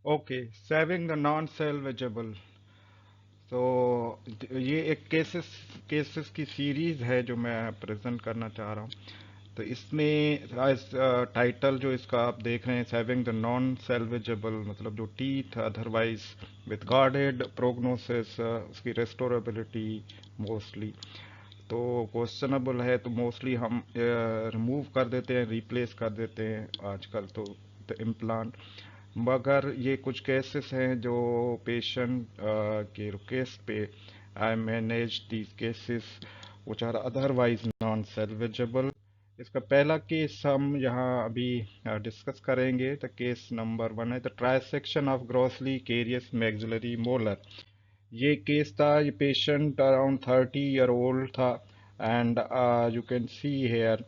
Okay, saving the non salvageable. तो ये एक केसेस की सीरीज है जो मैं प्रेजेंट करना चाह रहा हूँ। तो इसमें टाइटल जो इसका आप देख रहे हैं, सेविंग द नॉन सेल्वेजेबल, मतलब जो teeth otherwise with guarded prognosis, उसकी रेस्टोरेबिलिटी मोस्टली तो क्वेश्चनेबल है, तो मोस्टली हम रिमूव कर देते हैं, रिप्लेस कर देते हैं आजकल तो इम्प्लांट। मगर ये कुछ केसेस हैं जो पेशेंट के रिक्वेस्ट पे I manage these cases which are otherwise non salvageable. इसका पहला केस हम यहाँ अभी डिस्कस करेंगे। तो केस नंबर 1 है the trisection of grossly carious maxillary molar. ये केस था, ये पेशेंट अराउंड 30 ईयर ओल्ड था and you can see here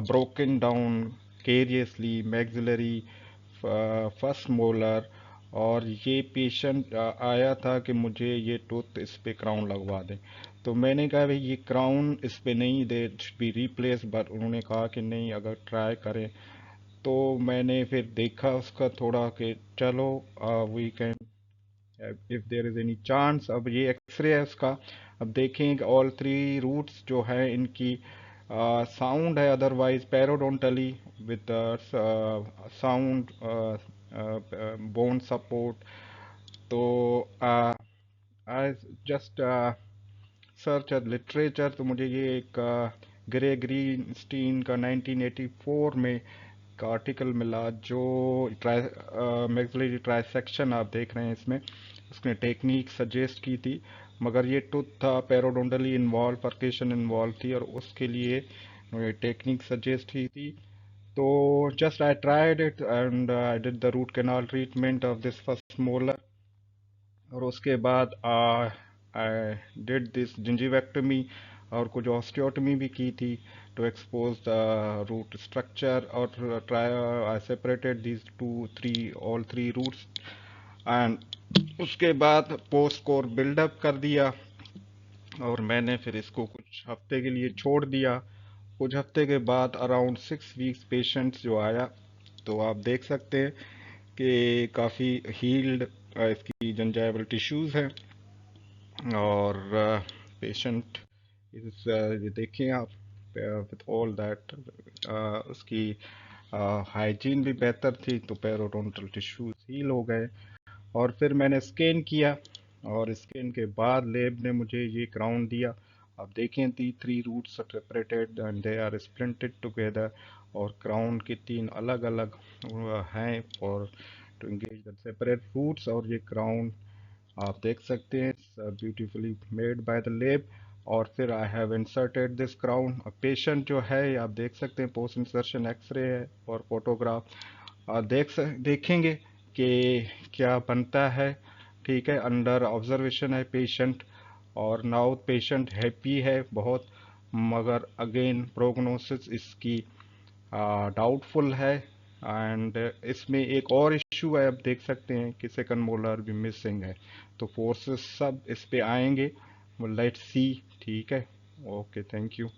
broken down cariously maxillary first molar. और ये पेशेंट आया था कि मुझे ये टूथ इस पे क्राउन लगवा दें। तो मैंने कहा भाई ये क्राउन इस पे नहीं, दे बी रिप्लेस, बट उन्होंने कहा कि नहीं, अगर ट्राई करें। तो मैंने फिर देखा उसका थोड़ा कि चलो we can if there is any chance. अब ये एक्सरे है उसका। अब देखें ऑल थ्री रूट्स जो है इनकी साउंड है, otherwise periodontally with sound bone support. तो आई जस्ट सर्च लिटरेचर, तो मुझे ये एक ग्रे ग्रीनस्टीन का 1984 में का आर्टिकल मिला जो मैक्सिलरी ट्राइसेक्शन आप देख रहे हैं इसमें, उसने टेक्निक सजेस्ट की थी। मगर ये टूथ था पैरोडोंटली इन्वॉल्व, परकेशन इन्वॉल्व थी, और उसके लिए टेक्निक सजेस्ट की थी। तो just I tried it and I did the root canal treatment of this first molar. और उसके बाद आई डिड दिस जिंजीवेक्टमी और कुछ ऑस्टियोटमी भी की थी to expose the root structure. और try I separated these two three all three roots and उसके बाद पोस्ट कोर बिल्डअप कर दिया। और मैंने फिर इसको कुछ हफ्ते के लिए छोड़ दिया। कुछ हफ्ते के बाद अराउंड 6 वीक्स पेशेंट्स जो आया, तो आप देख सकते हैं कि काफ़ी हील्ड इसकी जंजाइवल टिश्यूज़ हैं। और पेशेंट इस ये देखें आप विद ऑल दैट उसकी हाइजीन भी बेहतर थी, तो पेरोडोंटल टिश्यूज हील हो गए। और फिर मैंने स्कैन किया, और स्कैन के बाद लैब ने मुझे ये क्राउन दिया। आप देखें the three roots separated and they are splinted together. और क्राउन के तीन अलग अलग हैं और to engage the separate roots. और ये क्राउन आप देख सकते हैं beautifully made by the lab. और फिर I have inserted this crown. Patient जो है आप देख सकते हैं, पोस्ट इंसर्शन एक्सरे है और फोटोग्राफ देखेंगे कि क्या बनता है। ठीक है, अंडर ऑब्जर्वेशन है पेशेंट, और नाउ पेशेंट हैप्पी है बहुत। मगर अगेन प्रोग्नोसिस इसकी डाउटफुल है। एंड इसमें एक और इशू है, आप देख सकते हैं कि सेकंड मोलर भी मिसिंग है। तो फोर्सेस सब इस पे आएंगे, लेट्स सी। ठीक है, ओके, थैंक यू।